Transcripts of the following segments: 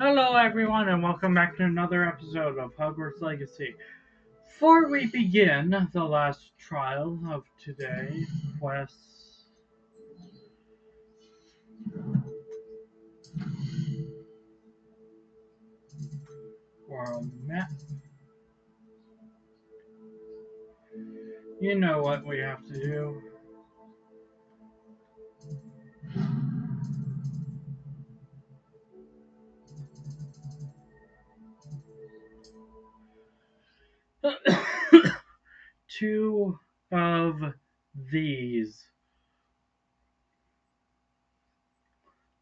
Hello, everyone, and welcome back to another episode of Hogwarts Legacy. Before we begin the last trial of today, quests or map, you know what we have to do. Two of these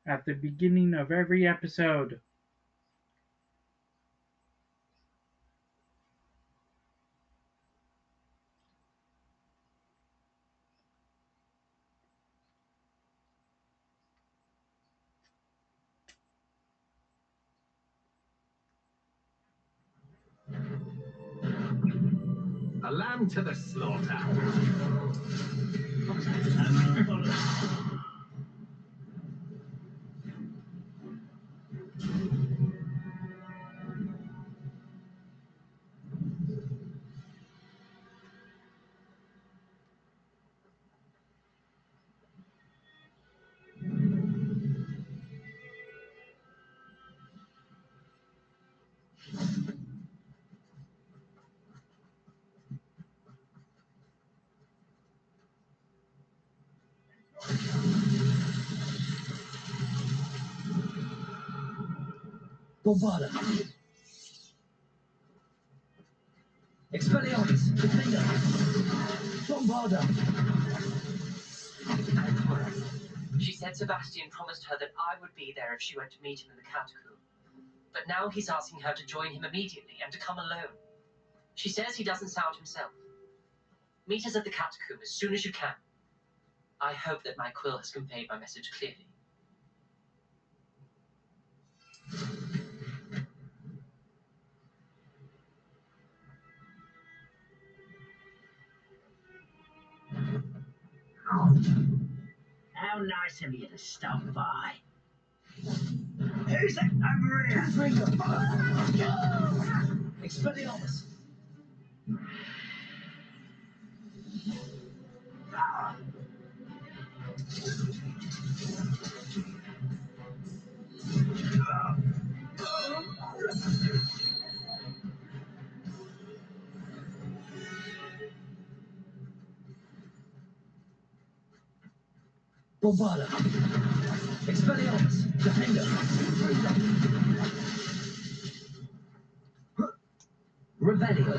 at the beginning of every episode. A lamb to the slaughter. Bombarda. Expelliarmus. Defender. Bombarda. She said Sebastian promised her that I would be there if she went to meet him in the catacomb. But now he's asking her to join him immediately and to come alone. She says he doesn't sound himself. Meet us at the catacomb as soon as you can. I hope that my quill has conveyed my message clearly. How nice of you to stop by. Who's that over here? Expelliarmus. Bombarda. Expelliarmus. Defender. Revelio.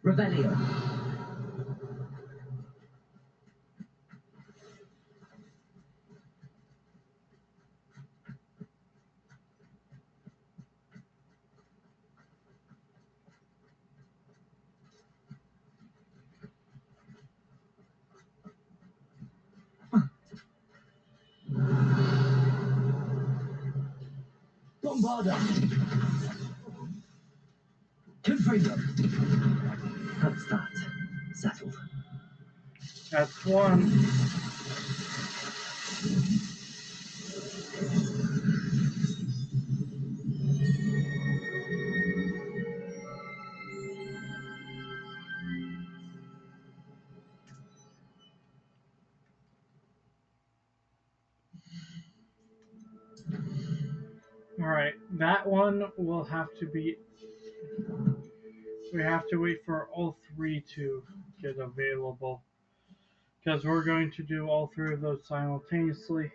Revelio. Bombarda. Confringo. That's that. Settled. That's one. Alright, that one will have to be. We have to wait for all three to get available. Because we're going to do all three of those simultaneously.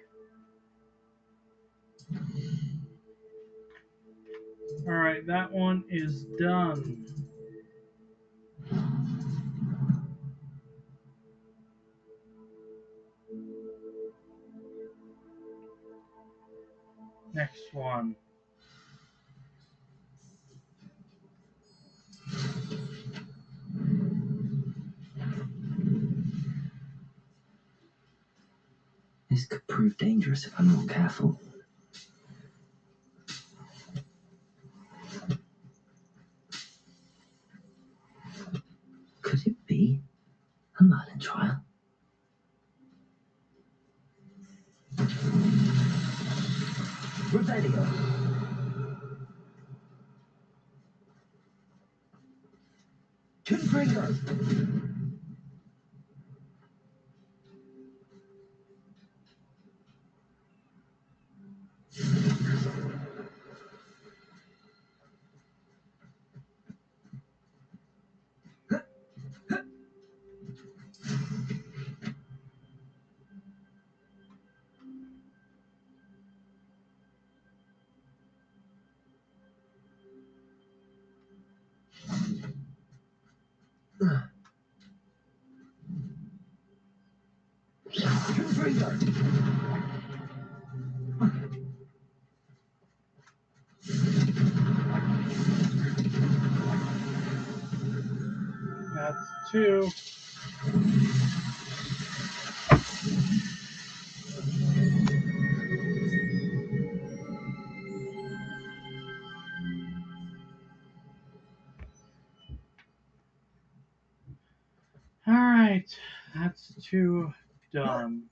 Alright, that one is done. Next one. This Capri prove dangerous if I'm not careful. Could it be a Merlin trial? Revelio. Confringo. Confringo. That's 2. Alright, that's 2 done.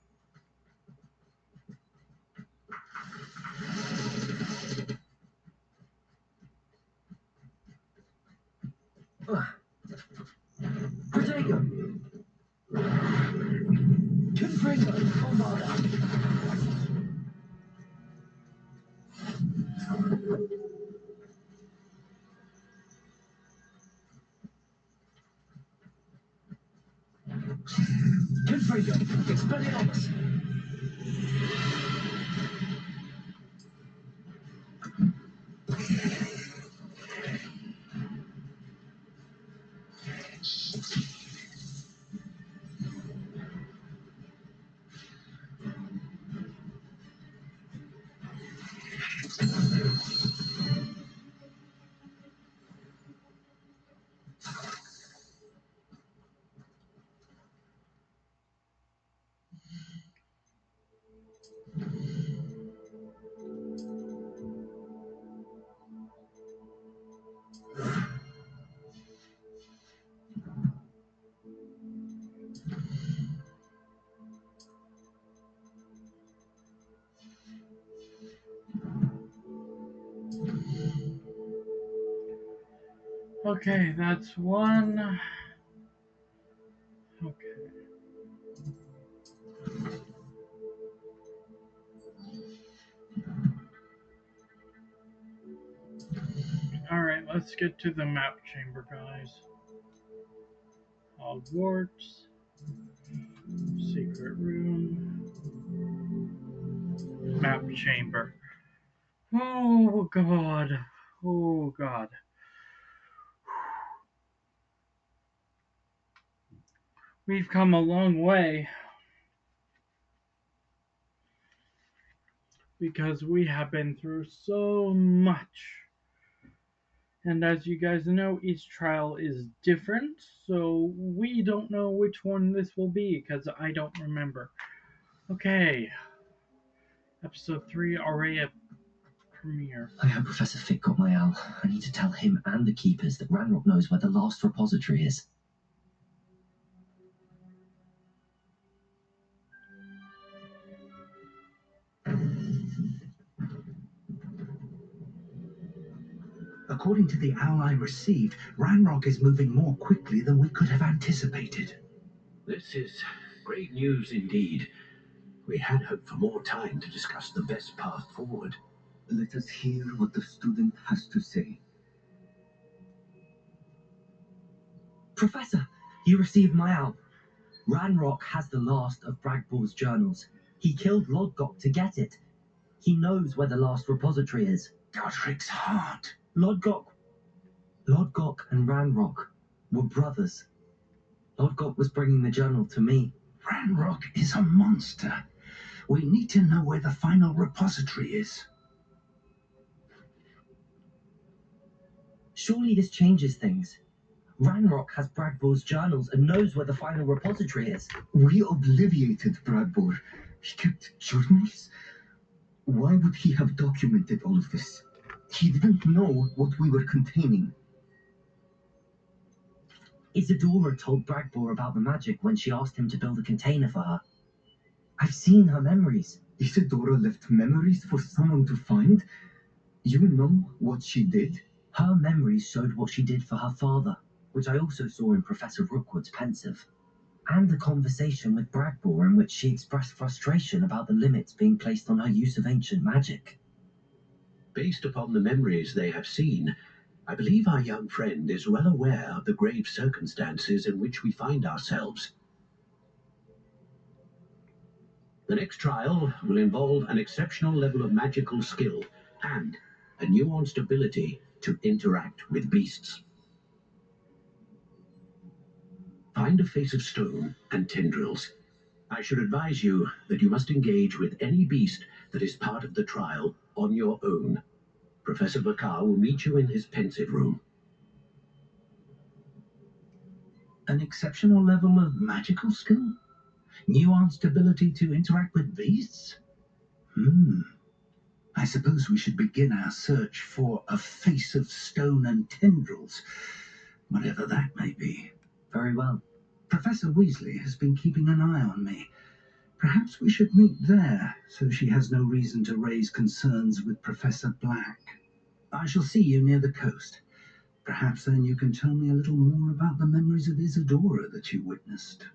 Protego. Confringo. Bombarda. Confringo. Expelliarmus. Okay, that's 1. Okay. Alright, let's get to the map chamber, guys. Hogwarts. Secret room. Map chamber. Oh god. Oh god. We've come a long way because we have been through so much. And as you guys know, each trial is different, so we don't know which one this will be because I don't remember. Okay. Episode 3 already at premiere. I hope Professor Fick got my owl. I need to tell him and the keepers that Ranrock knows where the last repository is. According to the owl I received, Ranrock is moving more quickly than we could have anticipated. This is great news indeed. We had hoped for more time to discuss the best path forward. Let us hear what the student has to say. Professor, you received my owl. Ranrock has the last of Bragbor's journals. He killed Lodgok to get it. He knows where the last repository is. Godric's heart. Lodgok and Ranrock were brothers. Lodgok was bringing the journal to me. Ranrock is a monster. We need to know where the final repository is. Surely this changes things. Ranrock has Bragbor's journals and knows where the final repository is. We obliviated Bragbor. He kept journals? Why would he have documented all of this? He didn't know what we were containing. Isadora told Bragbor about the magic when she asked him to build a container for her. I've seen her memories. Isadora left memories for someone to find? You know what she did? Her memories showed what she did for her father, which I also saw in Professor Rookwood's Pensive, and a conversation with Bragbor in which she expressed frustration about the limits being placed on her use of ancient magic. Based upon the memories they have seen, I believe our young friend is well aware of the grave circumstances in which we find ourselves. The next trial will involve an exceptional level of magical skill and a nuanced ability to interact with beasts. Find a face of stone and tendrils. I should advise you that you must engage with any beast that is part of the trial on your own. Professor Bakar will meet you in his pensive room. An exceptional level of magical skill? Nuanced ability to interact with beasts? I suppose we should begin our search for a face of stone and tendrils, whatever that may be. Very well. Professor Weasley has been keeping an eye on me. Perhaps we should meet there, so she has no reason to raise concerns with Professor Black. I shall see you near the coast. Perhaps then you can tell me a little more about the memories of Isadora that you witnessed.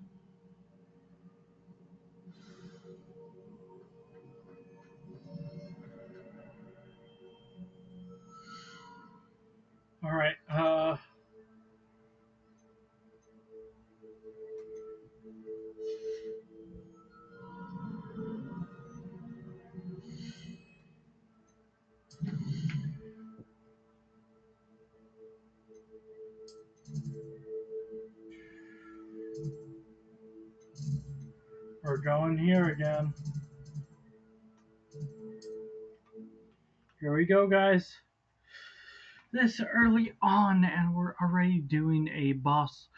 All right. We're going here again. Here we go, guys. This early on, and we're already doing a boss.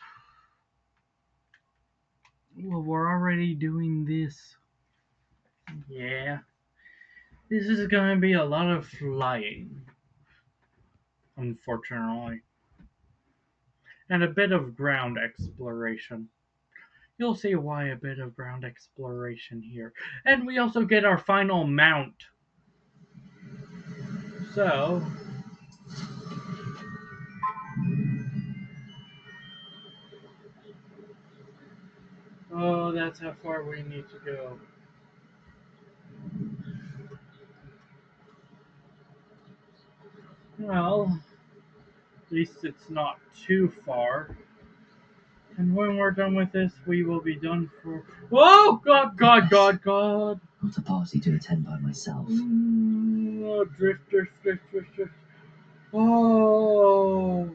Well, we're already doing this. Yeah. This is going to be a lot of flying, unfortunately. And a bit of ground exploration. You'll see why a bit of ground exploration here. And we also get our final mount. So, oh, that's how far we need to go. Well, at least it's not too far. And when we're done with this, we will be done for. Oh, God, God, God, God! Not a party to attend by myself. Oh, drift, drift, drift, drift, drift. Oh.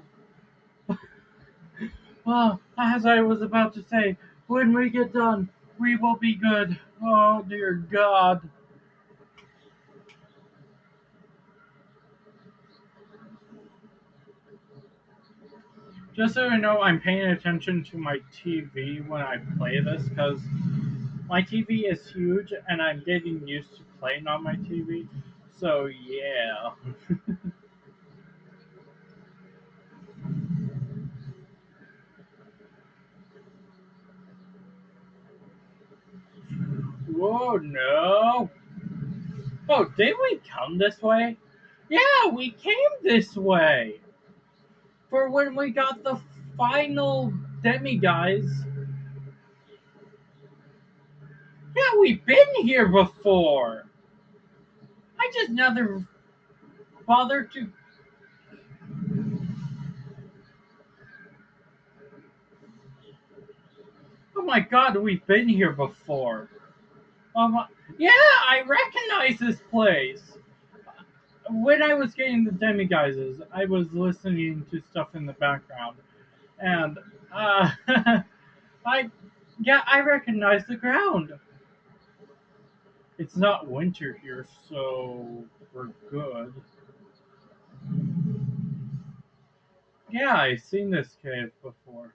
Well, as I was about to say, when we get done, we will be good. Oh, dear God. Just so you know, I'm paying attention to my TV when I play this because my TV is huge and I'm getting used to playing on my TV. So, yeah. Whoa, no. Oh, did we come this way? Yeah, we came this way. For when we got the final demi-guys. Yeah, we've been here before. I just never bothered to. Oh my God, we've been here before. Um, yeah, I recognize this place. When I was getting the demi-guises, I was listening to stuff in the background, and I yeah, I recognize the ground. It's not winter here, so we're good. Yeah, I've seen this cave before.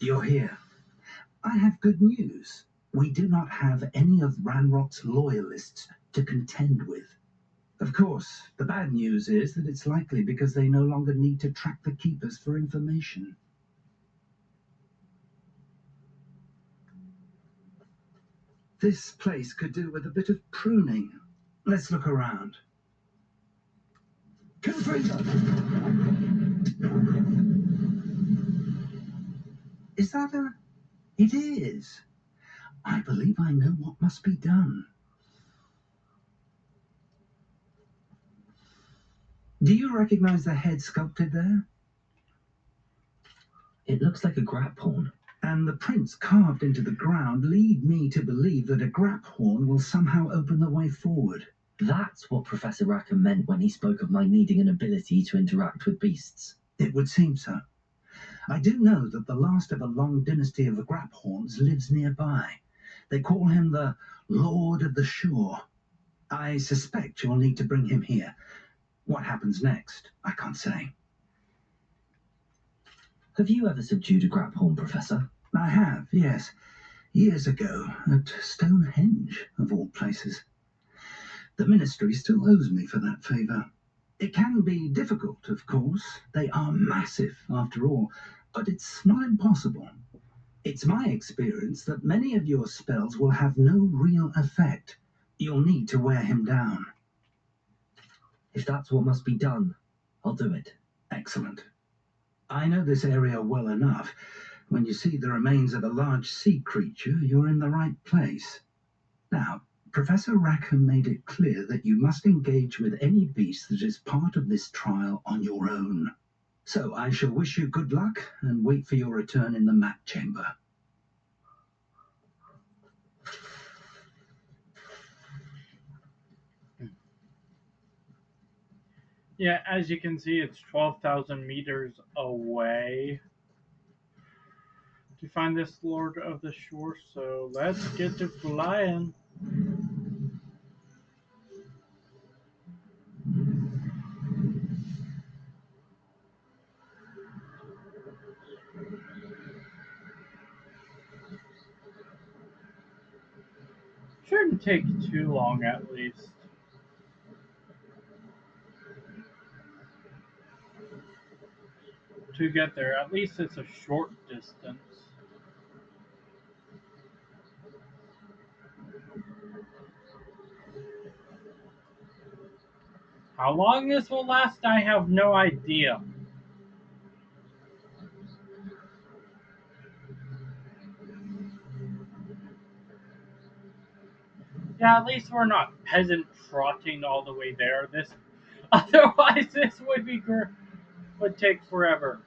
You're here. I have good news. We do not have any of Ranrock's loyalists to contend with. Of course, the bad news is that it's likely because they no longer need to track the Keepers for information. This place could do with a bit of pruning. Let's look around. Confringo! Is that a... It is. I believe I know what must be done. Do you recognize the head sculpted there? It looks like a grap horn. And the prints carved into the ground lead me to believe that a grap horn will somehow open the way forward. That's what Professor Rackham meant when he spoke of my needing an ability to interact with beasts. It would seem so. I do know that the last of a long dynasty of grap horns lives nearby. They call him the Lord of the Shore. I suspect you'll need to bring him here. What happens next, I can't say. Have you ever subdued a grap horn, Professor? I have, yes. Years ago, at Stonehenge, of all places. The Ministry still owes me for that favour. It can be difficult, of course. They are massive, after all, but it's not impossible. It's my experience that many of your spells will have no real effect. You'll need to wear him down. If that's what must be done, I'll do it. Excellent. I know this area well enough. When you see the remains of a large sea creature, you're in the right place. Now, Professor Rackham made it clear that you must engage with any beast that is part of this trial on your own. So I shall wish you good luck and wait for your return in the map chamber. Yeah, as you can see, it's 12,000 meters away to find this Lord of the Shore, so let's get to flying. Shouldn't take too long, at least. To get there. At least it's a short distance. How long this will last, I have no idea. Yeah, at least we're not peasant trotting all the way there. This, otherwise, this would take forever.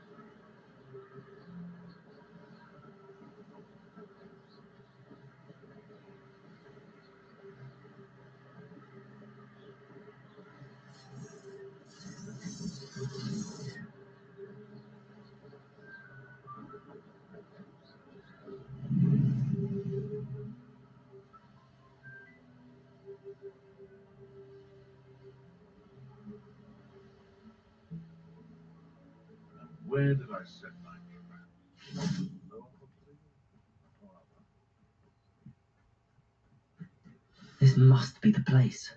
Where did I set my trap? This must be the place.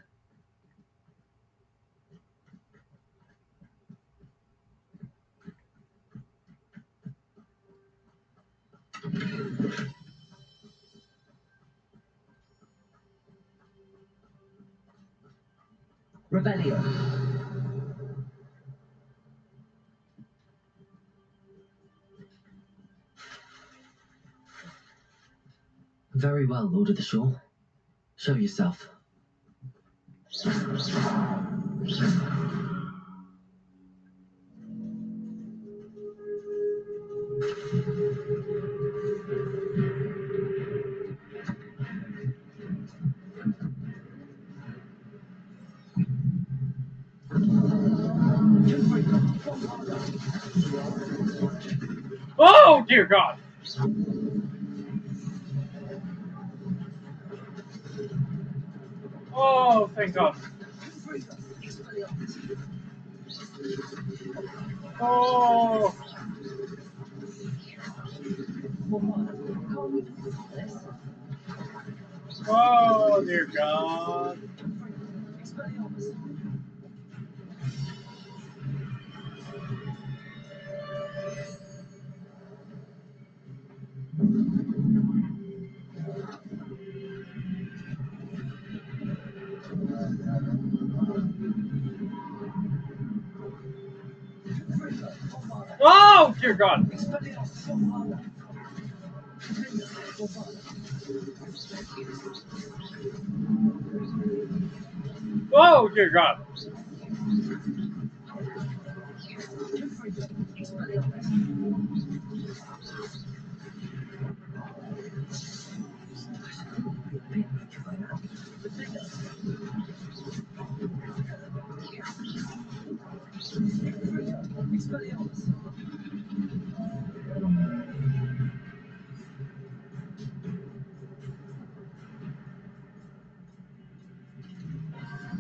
Rebellion. Very well, Lord of the Shore. Show yourself. Oh, dear God! Oh, thank God. Oh! Oh dear God. Oh dear God. Oh dear God.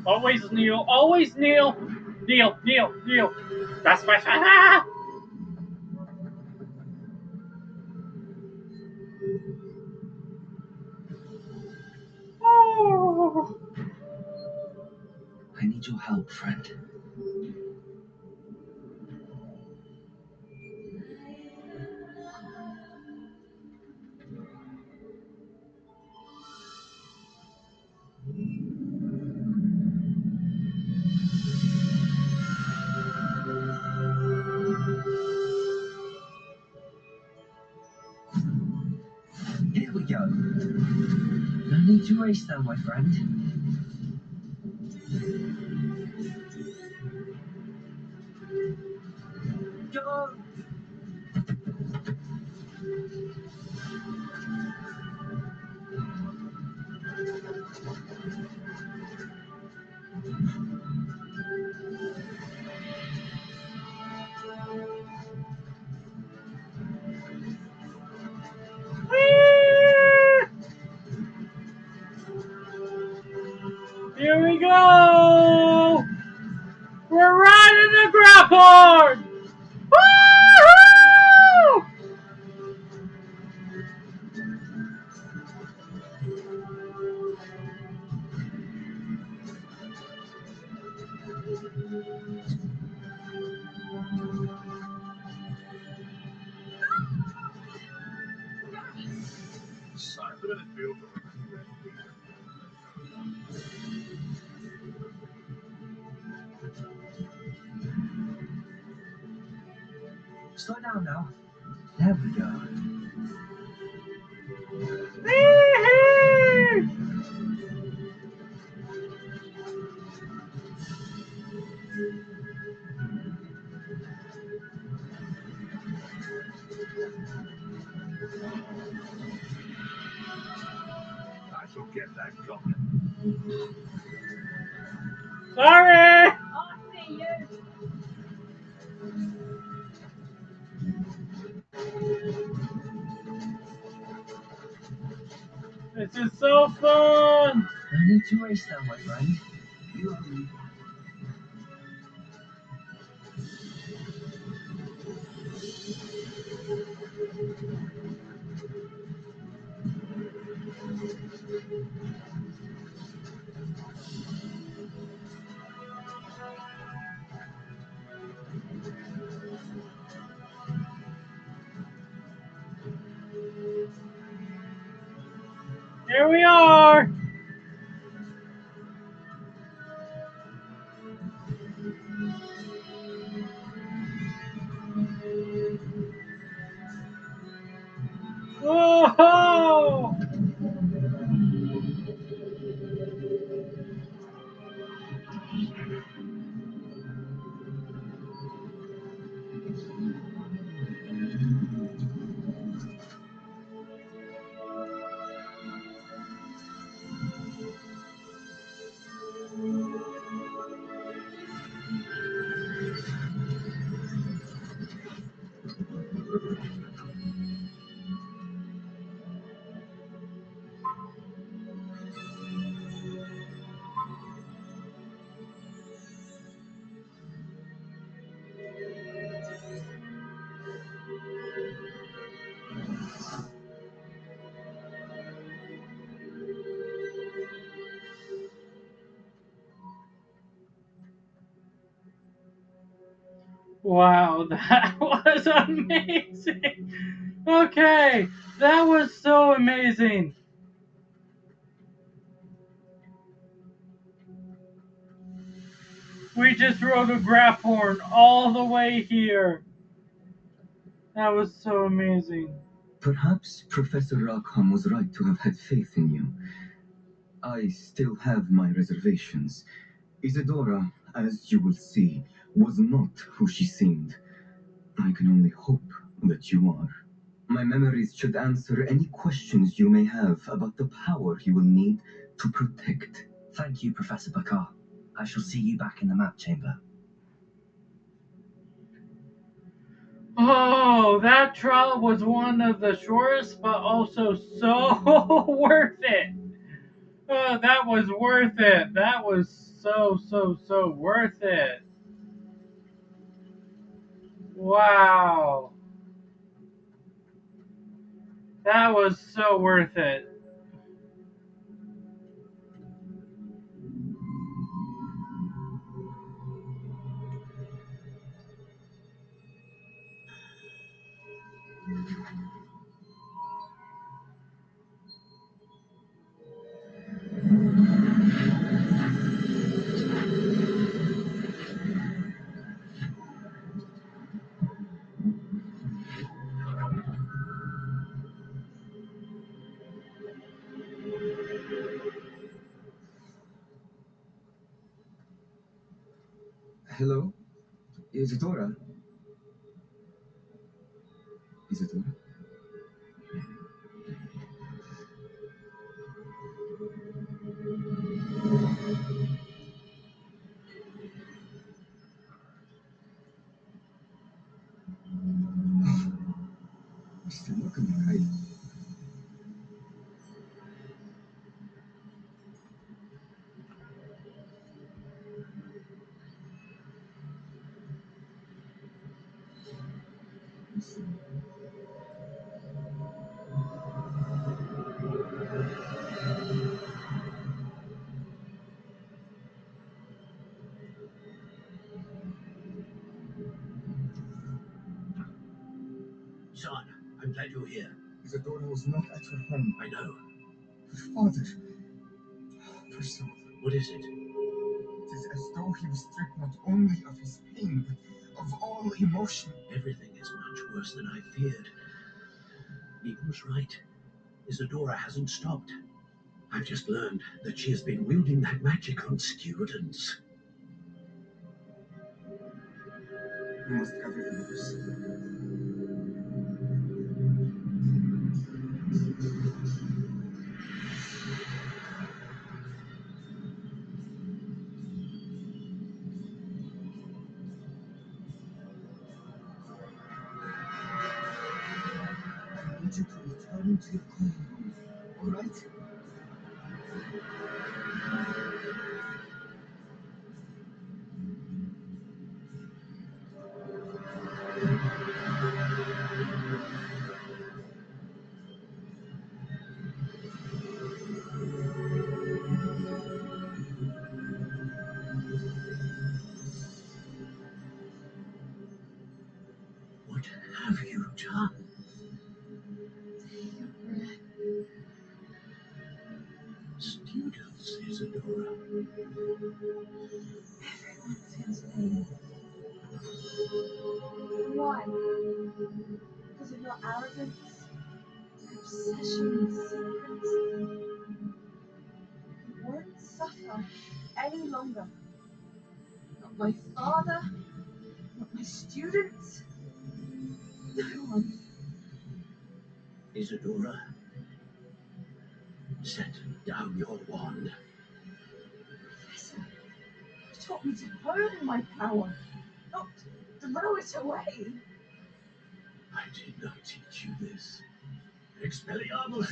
Always kneel. Always kneel. Kneel. Kneel. Kneel. That's my. Ah! Oh. I need your help, friend. Here we go. No need to race now, my friend. Go! Here we go. We're riding the grapple. Woo! Slow down now. There we go. I shall get that goblin. Sorry. This is so fun. No need to race now, my friend. Here we are. Whoa! Wow, that was amazing. Okay, that was so amazing. We just rode a grapphorn all the way here. That was so amazing. Perhaps Professor Rackham was right to have had faith in you. I still have my reservations. Isadora, as you will see, was not who she seemed. I can only hope that you are. My memories should answer any questions you may have about the power you will need to protect. Thank you, Professor Bakar. I shall see you back in the map chamber. Oh, that trial was one of the shortest, but also so worth it. Oh, that was worth it. That was so worth it. Wow. That was so worth it. Hello? Isadora? Isadora? Você nunca me caiu. Son, I'm glad you're here. Isadora was not at her home. I know. Her father. Priscilla. What is it? It is as though he was stripped not only of his pain, but of all emotion. Everything is much worse than I feared. Eve was right. Isadora hasn't stopped. I've just learned that she has been wielding that magic on students. We must gather the others. I need you to return to your cleaning room, all right? What have you done? Students, Isadora. Everyone feels pain. Why? Because of your arrogance, your obsession with secrets. You won't suffer any longer. Not my father, not my students, no one. Isadora, set down your wand. Professor, you taught me to hone my power, not throw it away. I did not teach you this. Expelliarmus!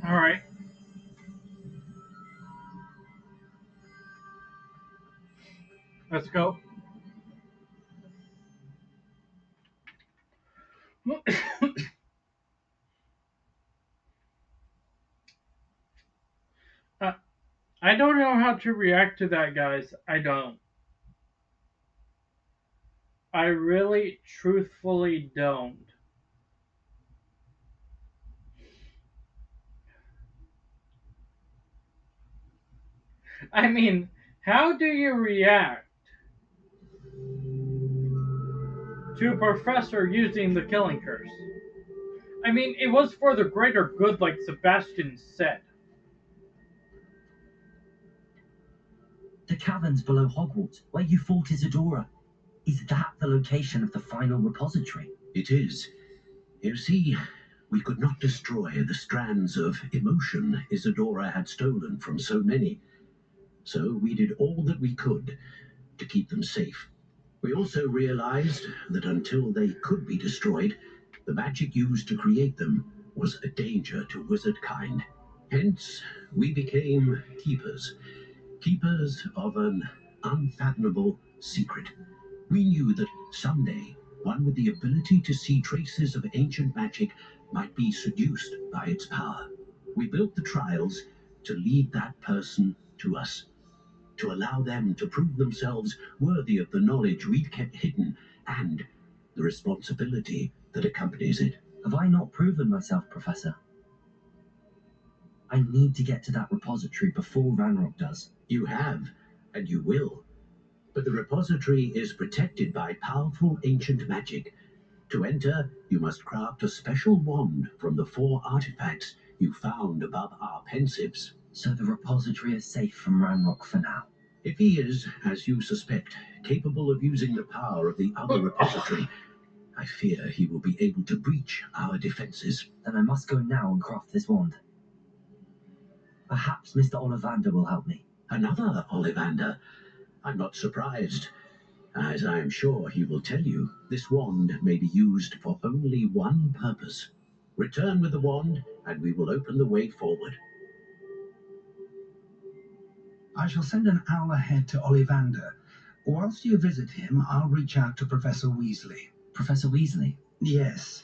All right. Let's go. uh, I don't know how to react to that, guys. I don't. I really, truthfully don't. I mean, how do you react to a professor using the killing curse? I mean, it was for the greater good, like Sebastian said. The caverns below Hogwarts, where you fought Isadora. Is that the location of the final repository? It is. You see, we could not destroy the strands of emotion Isadora had stolen from so many. So we did all that we could to keep them safe. We also realized that until they could be destroyed, the magic used to create them was a danger to wizard kind. Hence, we became keepers. Keepers of an unfathomable secret. We knew that someday one with the ability to see traces of ancient magic might be seduced by its power. We built the trials to lead that person to us, to allow them to prove themselves worthy of the knowledge we'd kept hidden and the responsibility that accompanies it. Have I not proven myself, Professor? I need to get to that repository before Ranrock does. You have, and you will. But the repository is protected by powerful ancient magic. To enter, you must craft a special wand from the 4 artifacts you found above our pensieves. So the repository is safe from Ranrock for now. If he is, as you suspect, capable of using the power of the other repository, I fear he will be able to breach our defenses. Then I must go now and craft this wand. Perhaps Mr. Ollivander will help me. Another Ollivander? I'm not surprised. As I am sure he will tell you, this wand may be used for only one purpose. Return with the wand, and we will open the way forward. I shall send an owl ahead to Ollivander. Whilst you visit him, I'll reach out to Professor Weasley. Professor Weasley? Yes.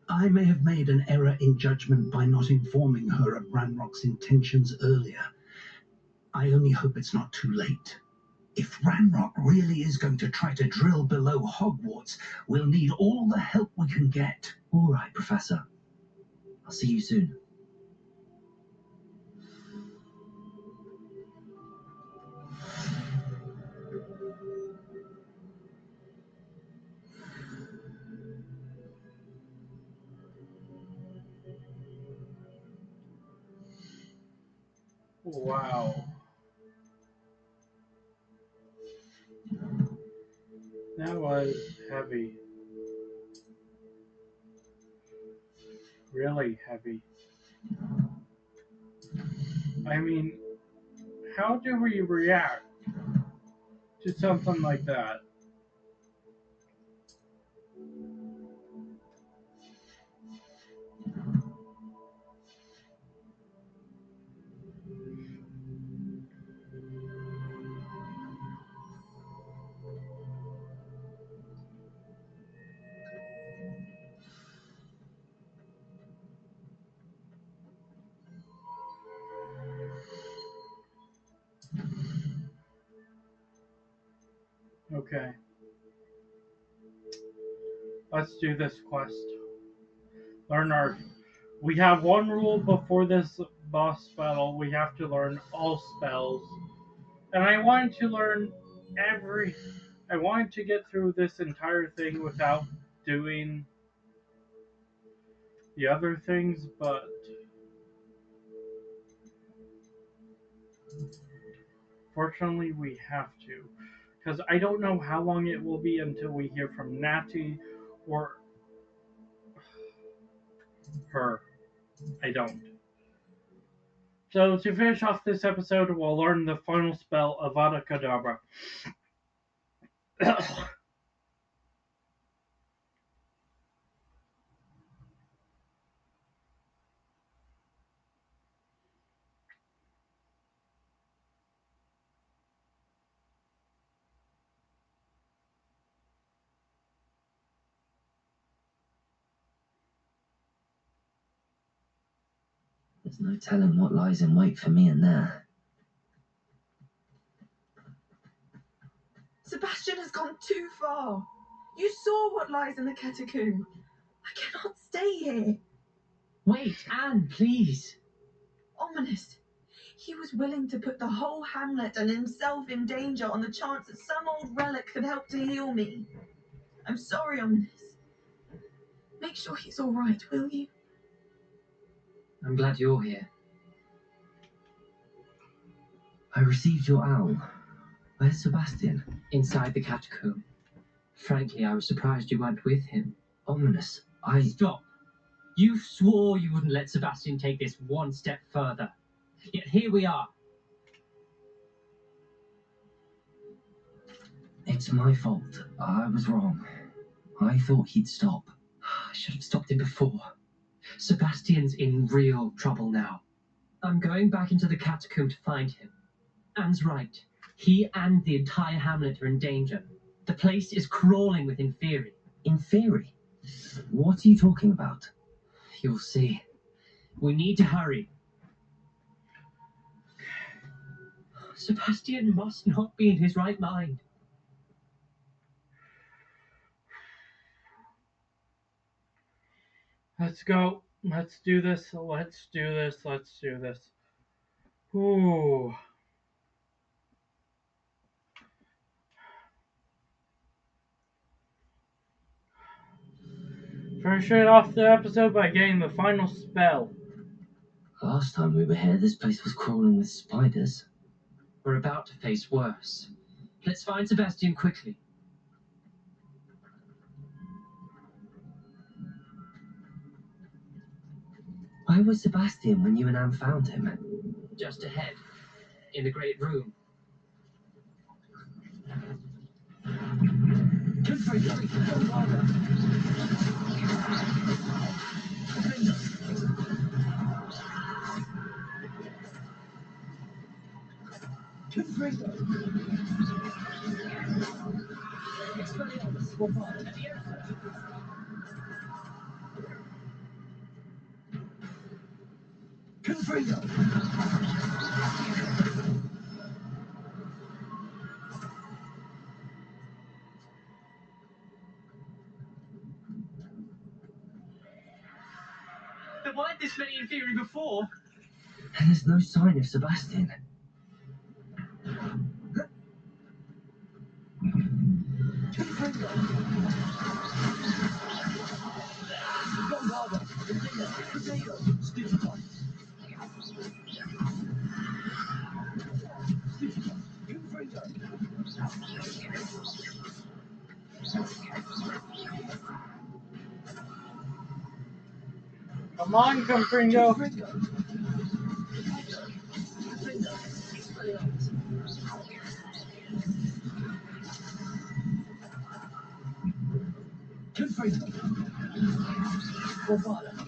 I may have made an error in judgment by not informing her of Ranrock's intentions earlier. I only hope it's not too late. If Ranrock really is going to try to drill below Hogwarts, we'll need all the help we can get. All right, Professor. I'll see you soon. Wow. That was heavy. Really heavy. I mean, how do we react to something like that? Okay. Let's do this quest. Learn our We have one rule before this boss battle. We have to learn all spells. And I wanted to learn every. I wanted to get through this entire thing without doing the other things, but fortunately we have to. Because I don't know how long it will be until we hear from Natty or her. I don't. So to finish off this episode, we'll learn the final spell, Avada Kedavra. There's no telling what lies in wait for me in there. Sebastian has gone too far. You saw what lies in the catacomb. I cannot stay here. Wait, Anne, please. Ominous. He was willing to put the whole hamlet and himself in danger on the chance that some old relic could help to heal me. I'm sorry, Ominous. Make sure he's all right, will you? I'm glad you're here. I received your owl. Where's Sebastian? Inside the catacomb. Frankly, I was surprised you weren't with him. Ominous. Stop. You swore you wouldn't let Sebastian take this one step further. Yet here we are. It's my fault. I was wrong. I thought he'd stop. I should have stopped him before. Sebastian's in real trouble now. I'm going back into the catacomb to find him. Anne's right. He and the entire hamlet are in danger. The place is crawling with Inferi. Inferi? What are you talking about? You'll see. We need to hurry. Sebastian must not be in his right mind. Let's go. Let's do this. Let's do this. Let's do this. Ooh. Finishing off the episode by getting the final spell. Last time we were here, this place was crawling with spiders. We're about to face worse. Let's find Sebastian quickly. Where was Sebastian when you and Anne found him? Just ahead, in the great room. There weren't this many Inferi before. And there's no sign of Sebastian. Come on, Confringo. Come on.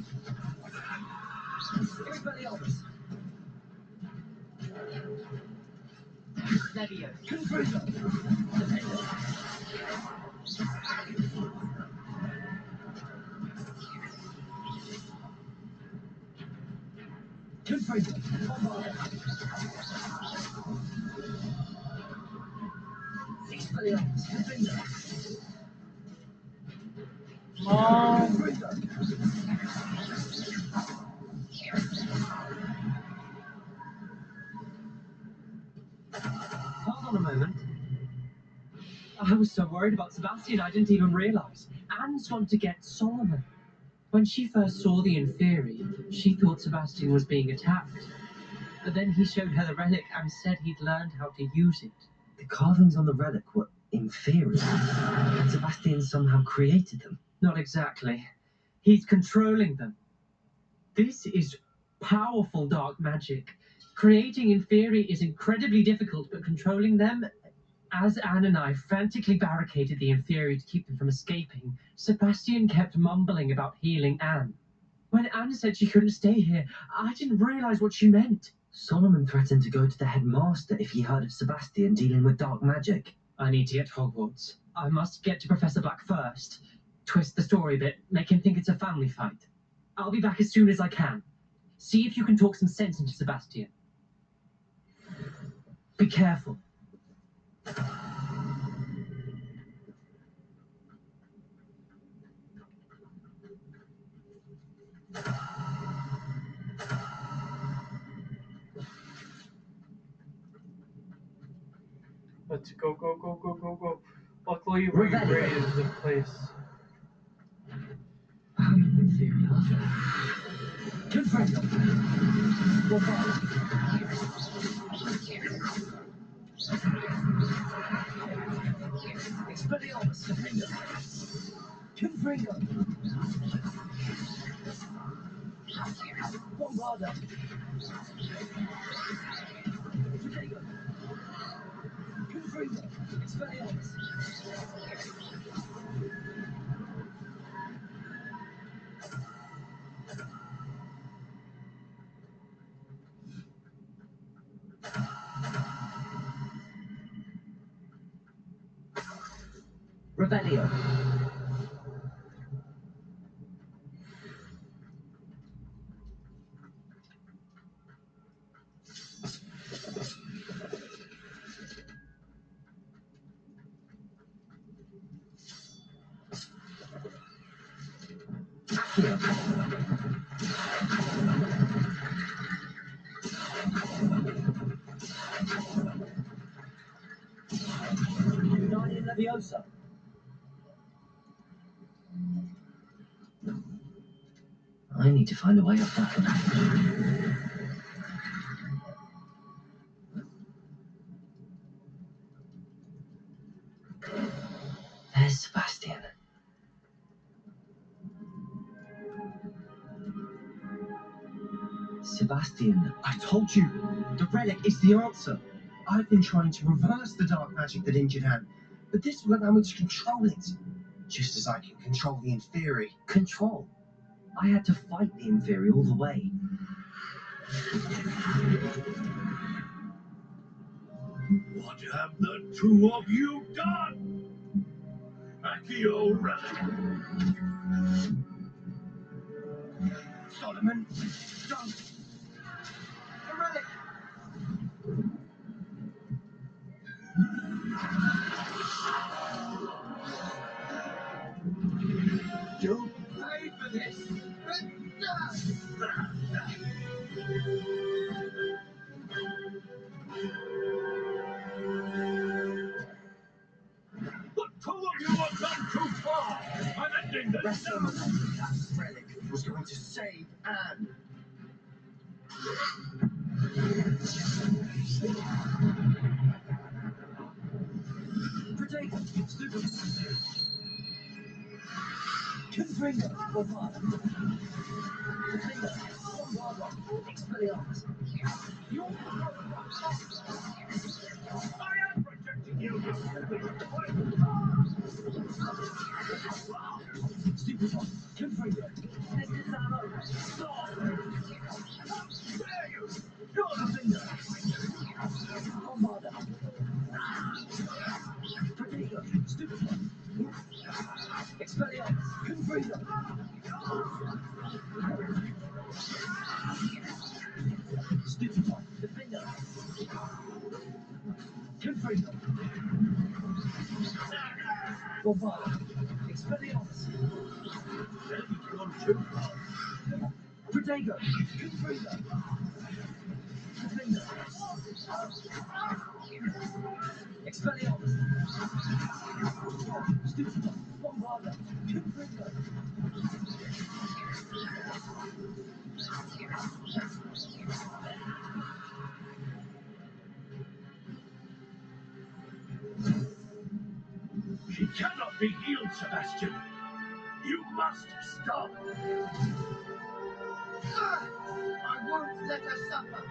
was so worried about Sebastian I didn't even realize. Anne wanted to get Solomon. When she first saw the Inferi, she thought Sebastian was being attacked. But then he showed her the relic and said he'd learned how to use it. The carvings on the relic were inferior, and Sebastian somehow created them. Not exactly. He's controlling them. This is powerful dark magic. Creating Inferi is incredibly difficult, but controlling them... As Anne and I frantically barricaded the Inferi to keep them from escaping, Sebastian kept mumbling about healing Anne. When Anne said she couldn't stay here, I didn't realize what she meant. Solomon threatened to go to the headmaster if he heard of Sebastian dealing with dark magic. I need to get to Hogwarts. I must get to Professor Black first. Twist the story a bit, make him think it's a family fight. I'll be back as soon as I can. See if you can talk some sense into Sebastian. Be careful. Let's go, go, go, go, go, go. Luckily, we raised the place. Revelio. Guardian Leviosa. I need to find a way up that one. There's Sebastian. Sebastian. I told you, the relic is the answer. I've been trying to reverse the dark magic that injured Anne, but this will allow me to control it. Just as I can control the Inferi. Control? I had to fight the Inferi all the way. What have the two of you done? Accio relic. Solomon, don't! The relic! You paid for this! The two of you have gone too far. I'm ending this. That relic was going to save Anne. Protego, Stupus. Confringo, Bombard. Confringo, Bombard, Expelliarmus. I am protecting you. Stupus, Confringo. Nestizamo. Stop! Dare you? You're the Confringo. Bombard. Protego, Stupus. Expelliarmus. Confringo. Stupid, Defender. Confringo. Bombard. Expelliarmus. Protego, Confringo. Defender. Expelliarmus! Stutzman, Bombarda, Confringo! She cannot be healed, Sebastian. You must stop. I won't let her suffer.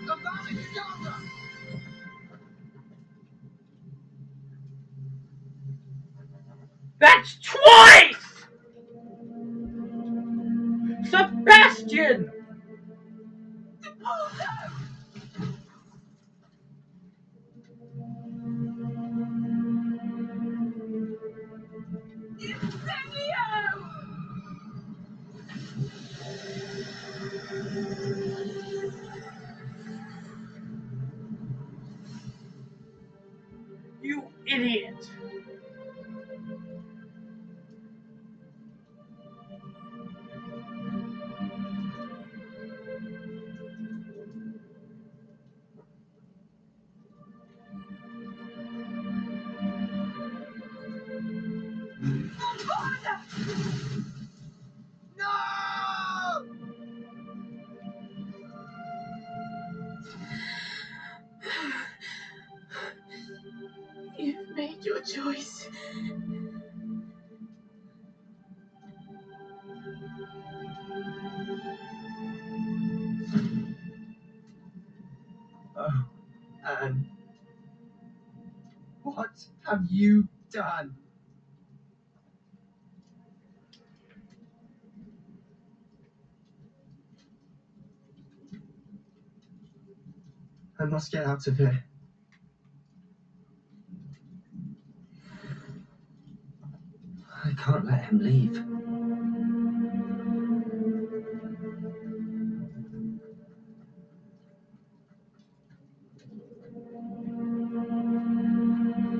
Avada Kedavra! That's twice! Sebastian! You idiot! No! You've made your choice. Oh, Anne. What have you done? I must get out of here. I can't let him leave.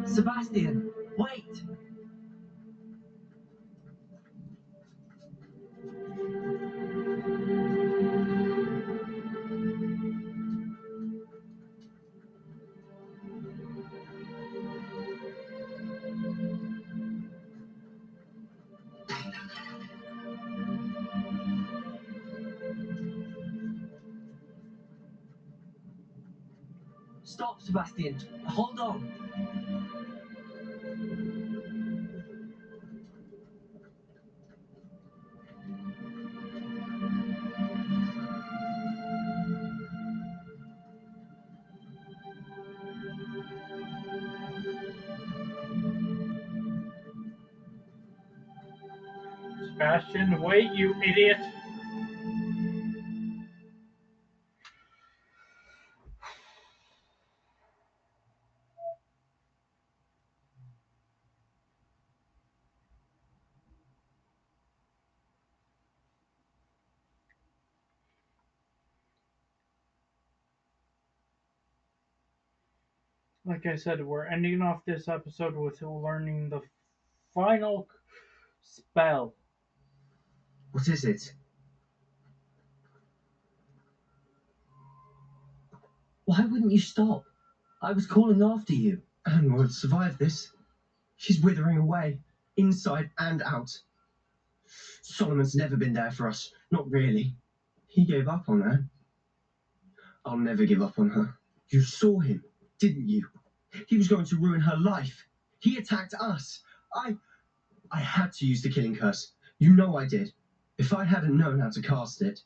Sebastian, wait! Stop, Sebastian. Hold on. Sebastian, wait, you idiot! Like I said, we're ending off this episode with learning the final spell. What is it? Why wouldn't you stop? I was calling after you. Anne won't survive this. She's withering away, inside and out. Solomon's never been there for us. Not really. He gave up on her. I'll never give up on her. You saw him, didn't you? He was going to ruin her life. He attacked us. I had to use the killing curse. You know I did. If I hadn't known how to cast it.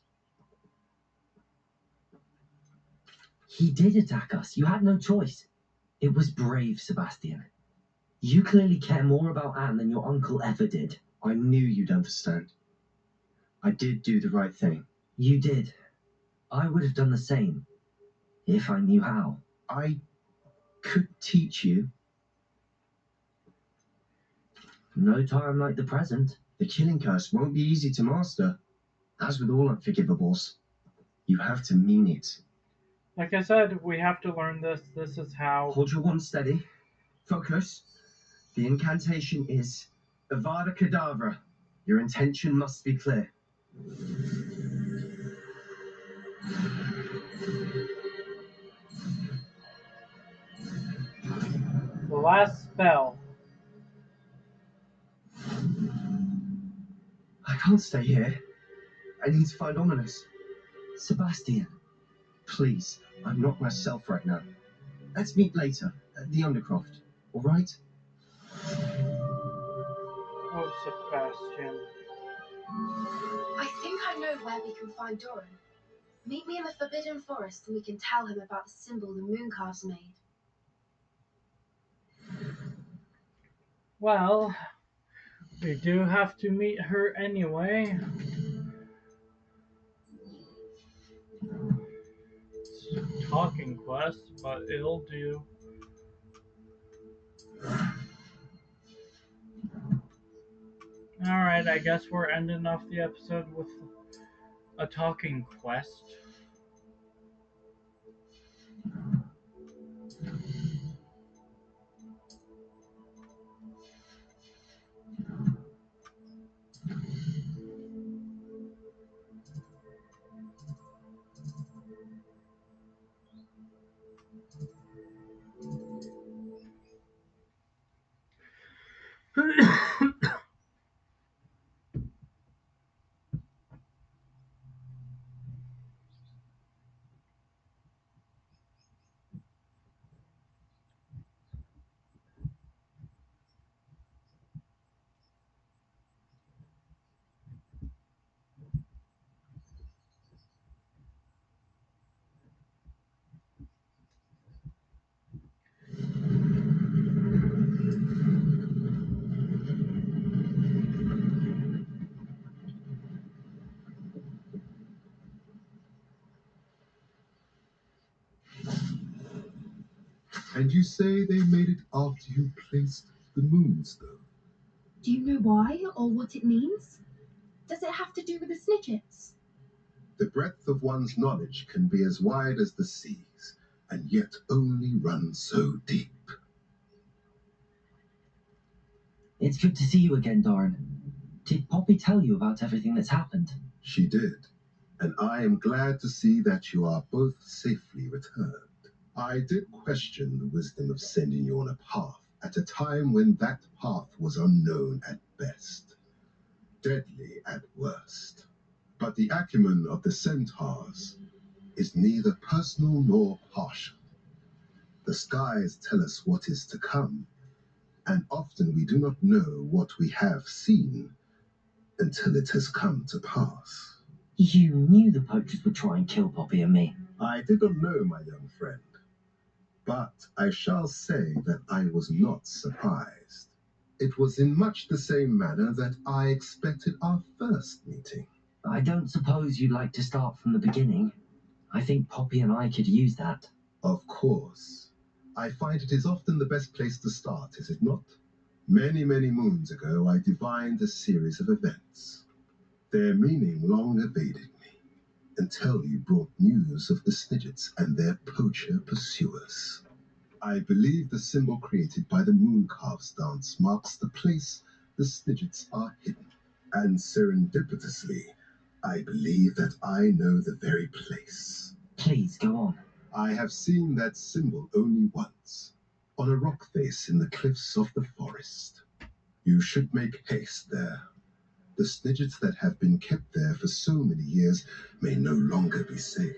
He did attack us. You had no choice. It was brave, Sebastian. You clearly care more about Anne than your uncle ever did. I knew you'd understand. I did do the right thing. You did. I would have done the same, if I knew how. I could teach you. No time like the present. The killing curse won't be easy to master. As with all unforgivables, you have to mean it. Like I said, we have to learn this. This is how. Hold your wand steady. Focus. The incantation is Avada Kedavra. Your intention must be clear. last spell. I can't stay here. I need to find Ominous. Sebastian, please, I'm not myself right now. Let's meet later at the Undercroft, all right? Oh, Sebastian. I think I know where we can find Doran. Meet me in the Forbidden Forest and we can tell him about the symbol the Mooncalves made. Well, we do have to meet her anyway. It's a talking quest, but it'll do. Alright, I guess we're ending off the episode with a talking quest. And you say they made it after you placed the moonstone? Do you know why or what it means? Does it have to do with the Snidgets? The breadth of one's knowledge can be as wide as the seas, and yet only run so deep. It's good to see you again, Doran. Did Poppy tell you about everything that's happened? She did, and I am glad to see that you are both safely returned. I did question the wisdom of sending you on a path at a time when that path was unknown at best, deadly at worst. But the acumen of the centaurs is neither personal nor partial. The skies tell us what is to come, and often we do not know what we have seen until it has come to pass. You knew the poachers would try and kill Poppy and me. I did not know, my young friend, but I shall say that I was not surprised. It was in much the same manner that I expected our first meeting. I don't suppose you'd like to start from the beginning. I think Poppy and I could use that. Of course. I find it is often the best place to start, is it not? Many, many moons ago, I divined a series of events. Their meaning long evaded me, until you brought news of the Snidgets and their poacher pursuers. I believe the symbol created by the Mooncalves dance marks the place the Snidgets are hidden. And serendipitously, I believe that I know the very place. Please, go on. I have seen that symbol only once, on a rock face in the cliffs of the forest. You should make haste there. The Snidgets that have been kept there for so many years may no longer be safe.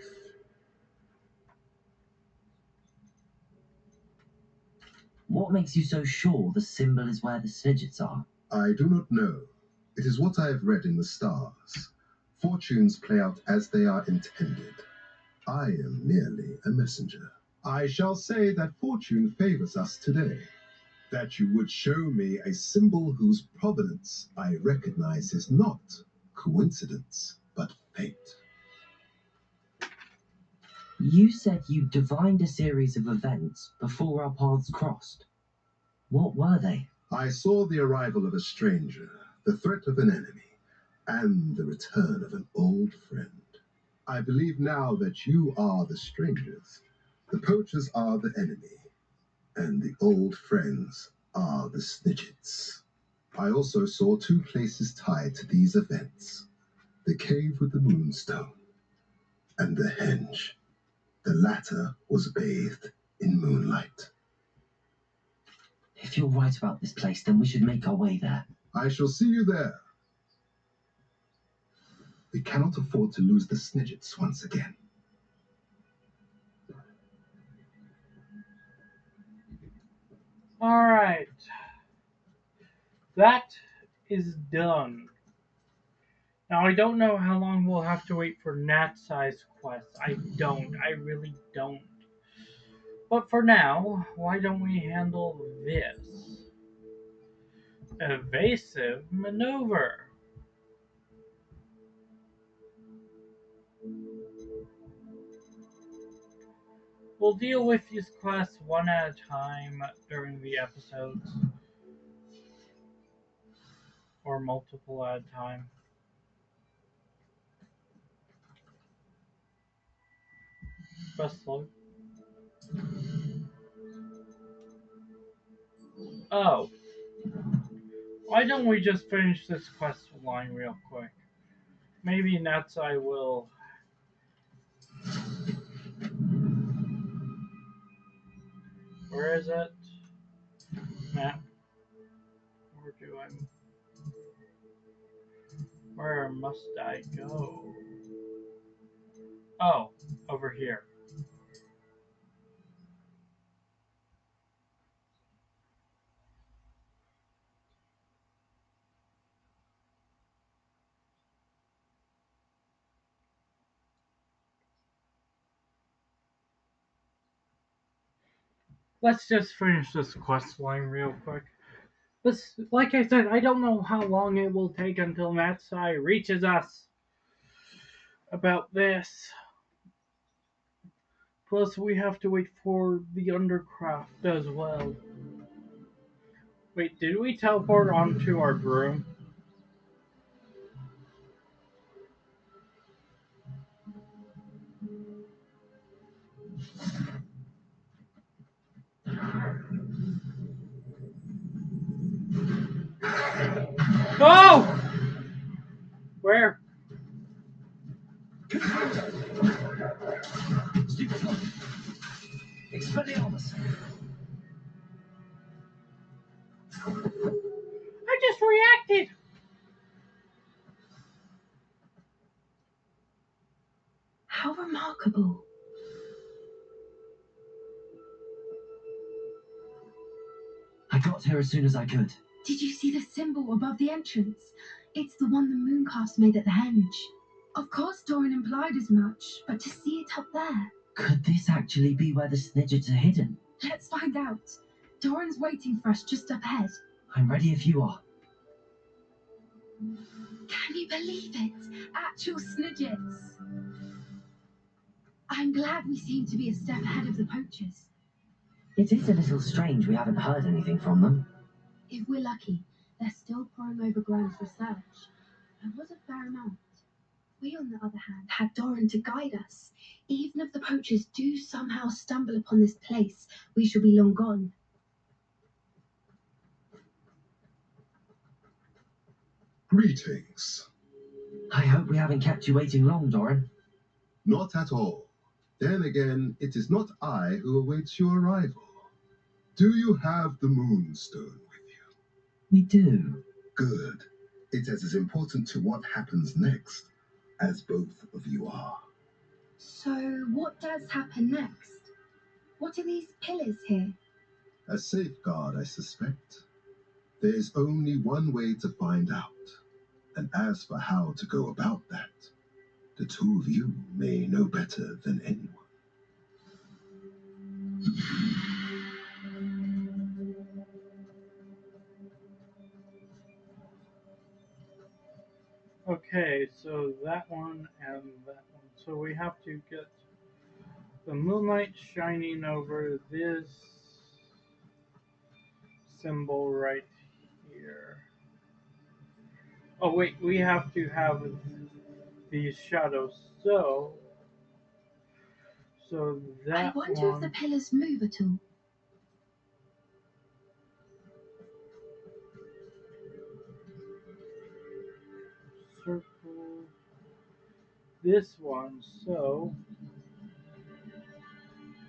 What makes you so sure the symbol is where the Snidgets are? I do not know. It is what I have read in the stars. Fortunes play out as they are intended. I am merely a messenger. I shall say that fortune favors us today. That you would show me a symbol whose provenance I recognize is not coincidence, but fate. You said you divined a series of events before our paths crossed. What were they? I saw the arrival of a stranger, the threat of an enemy, and the return of an old friend. I believe now that you are the strangers, the poachers are the enemy, and the old friends are the Snidgets. I also saw two places tied to these events: the cave with the moonstone and the henge. The latter was bathed in moonlight. If you're right about this place, then we should make our way there. I shall see you there. We cannot afford to lose the Snidgets once again. Alright. That is done. Now, I don't know how long we'll have to wait for Natsai's quest. I really don't. But for now, why don't we handle this? Evasive maneuver. We'll deal with these quests one at a time during the episodes. Or multiple at a time. Best luck. Oh. Why don't we just finish this quest line real quick? Maybe Natsai will. Where is it? Map. Where must I go? Oh, over here. Let's just finish this quest line real quick. But like I said, I don't know how long it will take until Natsai reaches us about this. Plus, we have to wait for the Undercraft as well. Wait, did we teleport onto our broom? Oh! Where? Expelliarmus! I just reacted! How remarkable. I got here as soon as I could. Did you see the symbol above the entrance? It's the one the Mooncast made at the henge. Of course Doran implied as much, but to see it up there. Could this actually be where the Snidgets are hidden? Let's find out. Doran's waiting for us just up ahead. I'm ready if you are. Can you believe it? Actual Snidgets. I'm glad we seem to be a step ahead of the poachers. It is a little strange we haven't heard anything from them. If we're lucky, they're still poring over Graham's research. There was a fair amount. We, on the other hand, had Doran to guide us. Even if the poachers do somehow stumble upon this place, we shall be long gone. Greetings. I hope we haven't kept you waiting long, Doran. Not at all. Then again, it is not I who awaits your arrival. Do you have the Moonstone with you? We do. Good. It is as important to what happens next as both of you are. So, what does happen next? What are these pillars here? A safeguard, I suspect. There is only one way to find out. And as for how to go about that, the two of you may know better than anyone. Okay, so that one and that one. So we have to get the moonlight shining over this symbol right here. Oh wait, we have to have these shadows. So I that wonder if the one. pillars move at all. Circle this one. So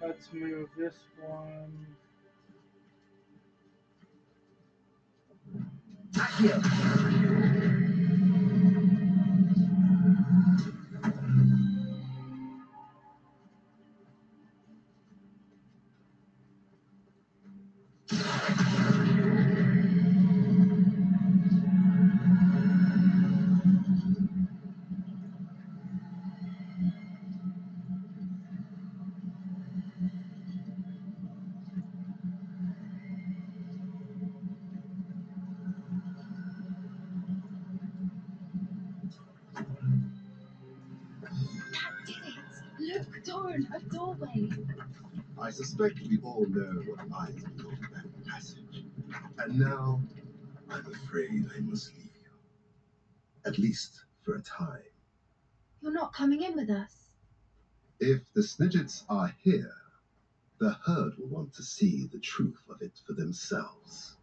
let's move this one. Accio. That did it! Look, Doran, a doorway. I suspect we all know what lies beyond that passage. And now, I'm afraid I must leave you. At least for a time. You're not coming in with us. If the Snidgets are here, the herd will want to see the truth of it for themselves.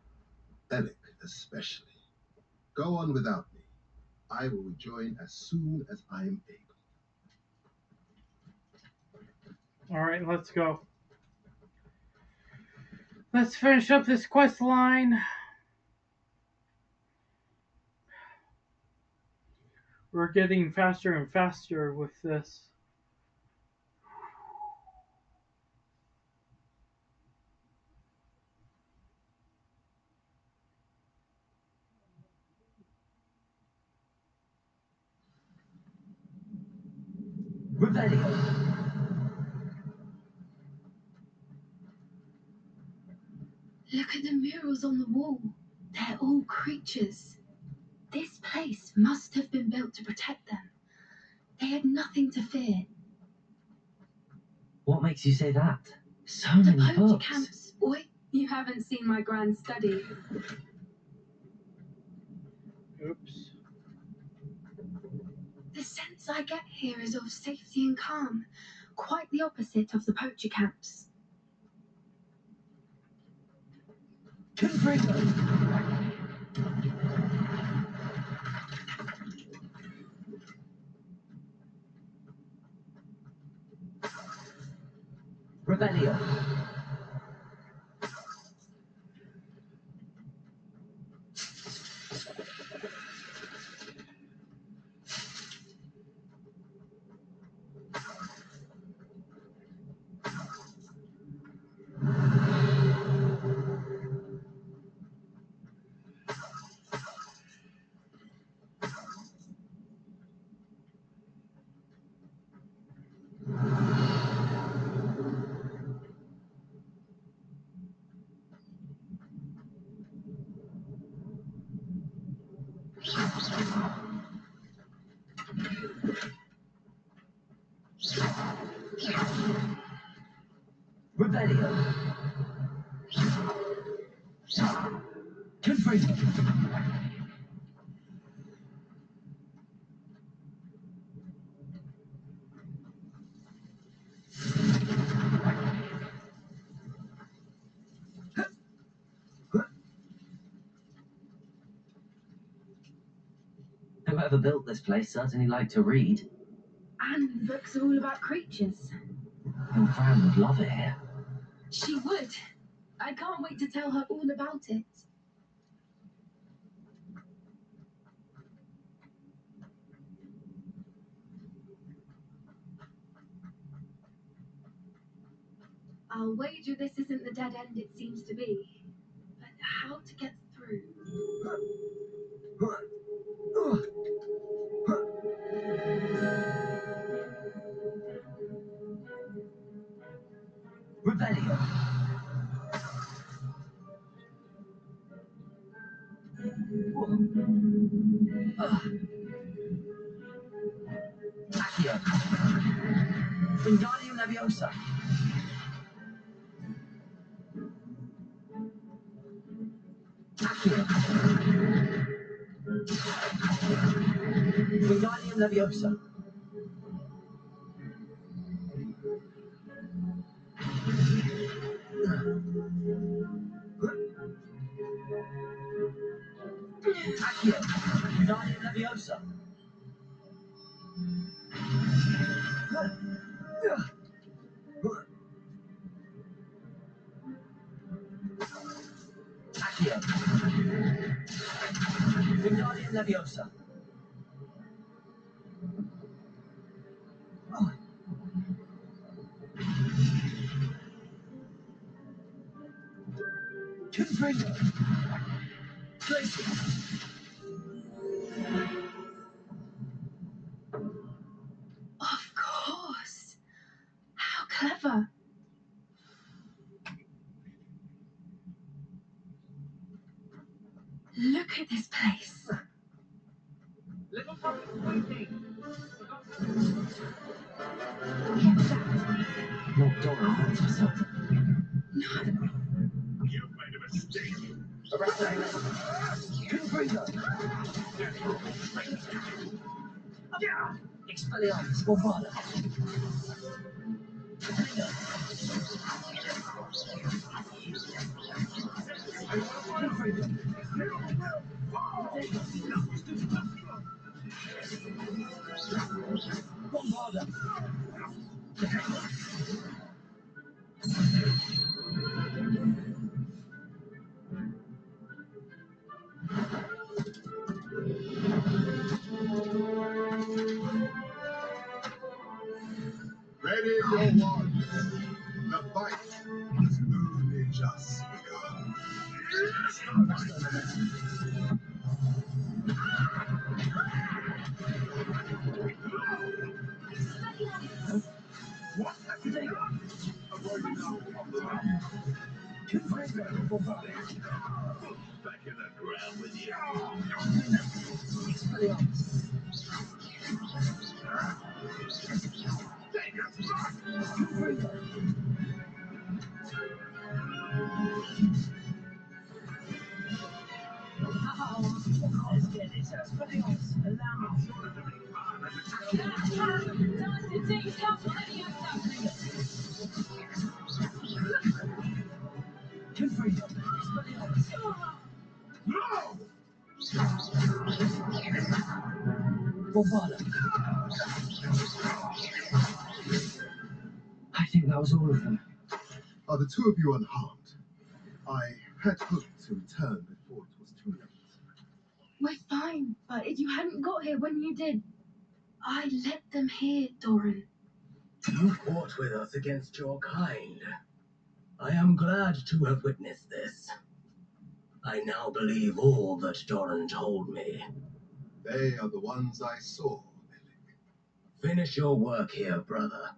Alec especially. Go on without me. I will rejoin as soon as I am able. Alright, let's go. Let's finish up this quest line. We're getting faster and faster with this. Revelio. Look at the murals on the wall. They're all creatures. This place must have been built to protect them. They had nothing to fear. What makes you say that? So The many poacher books. camps, boy. You haven't seen my grand study. Oops. The sense I get here is of safety and calm. Quite the opposite of the poacher camps. Confringo. Revelio. Revelio. Confringo. Whoever built this place certainly liked to read. And the books are all about creatures. Your Fran would love it here. She would. I can't wait to tell her all about it. I'll wager this isn't the dead end it seems to be. But how to get through? Revelio. Accio. Wingardium Leviosa. Accio. Wingardium Leviosa. Accio. Wingardium Leviosa. Accio. Leviosa. Oh. Confringo. Place. Of course. How clever. Look at this place. Little problem waiting. Not Dora wants herself. No. You've made a mistake. Confringo. Expelliarmus. Bombada. Confringo. Bombada. Ready your wands. The fight has only just begun. What have you done? Avoiding now. Confringo. Bombada. Back in the ground with you. Expelliarmus. Confringo. Let's get this out. Expelliarmus. Allow me. Confringo. Expelliarmus. No! Bombada. I think that was all of them. Are the two of you unharmed? I had hoped to return before it was too late. We're fine, but if you hadn't got here when you did, I'd let them hear, Doran. You fought with us against your kind. I am glad to have witnessed this. I now believe all that Doran told me. They are the ones I saw. Finish your work here, brother.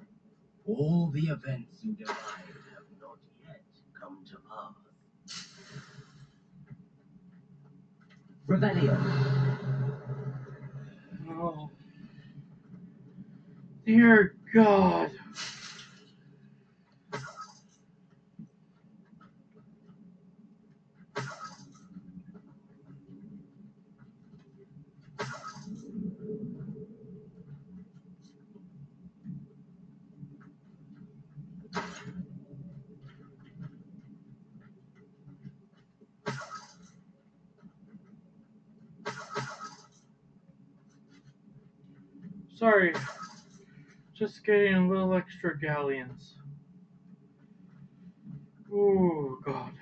All the events you derived have not yet come to pass. Revelio. Oh. Dear God. Sorry. Just getting a little extra galleons. Oh, God.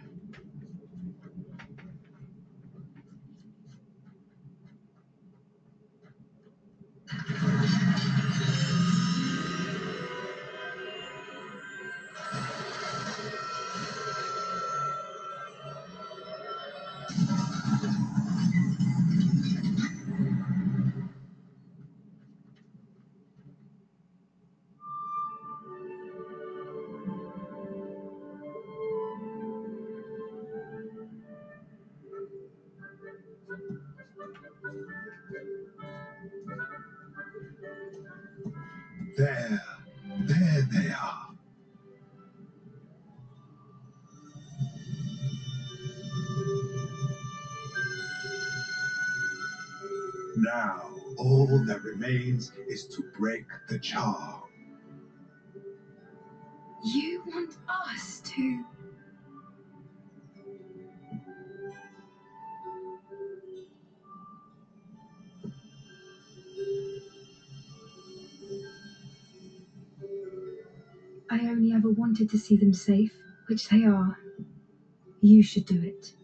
There. There they are. Now, all that remains is to break the charm. You want us to? I only ever wanted to see them safe, which they are. You should do it.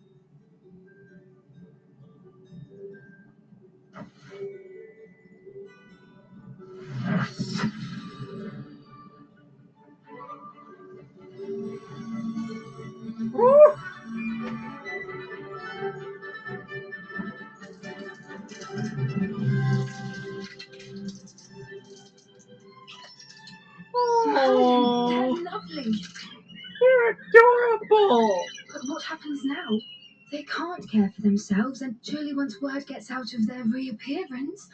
themselves, and surely once word gets out of their reappearance.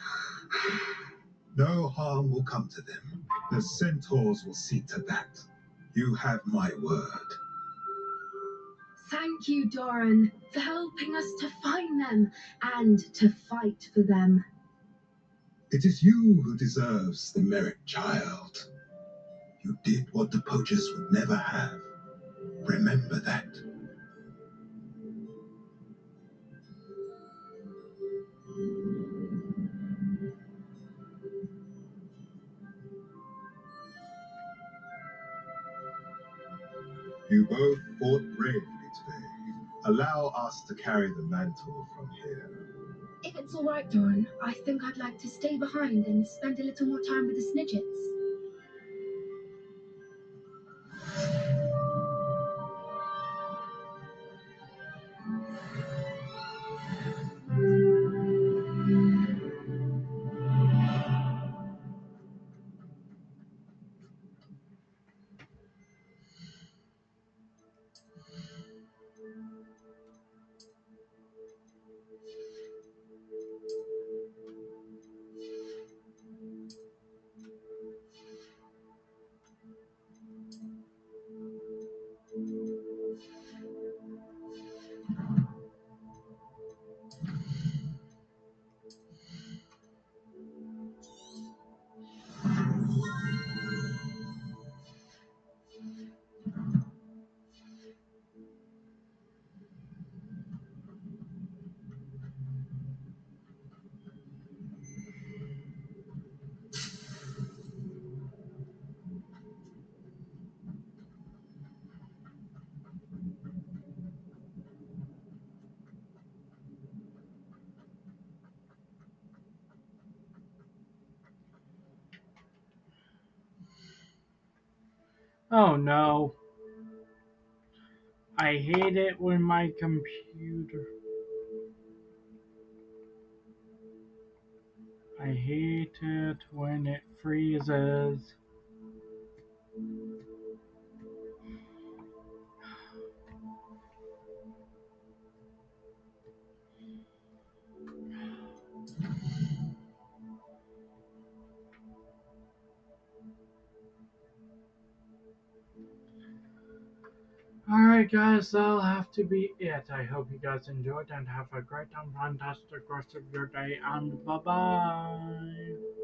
No harm will come to them. The centaurs will see to that. You have my word. Thank you, Doran, for helping us to find them and to fight for them. It is you who deserves the merit, child. You did what the poachers would never have. Remember that. You both fought bravely today. Allow us to carry the mantle from here. If it's all right, Doran, I think I'd like to stay behind and spend a little more time with the Snidgets. Oh no. I hate it when my computer. I hate it when it freezes. Alright, guys, that'll have to be it. I hope you guys enjoyed and have a great and fantastic rest of your day, and bye bye.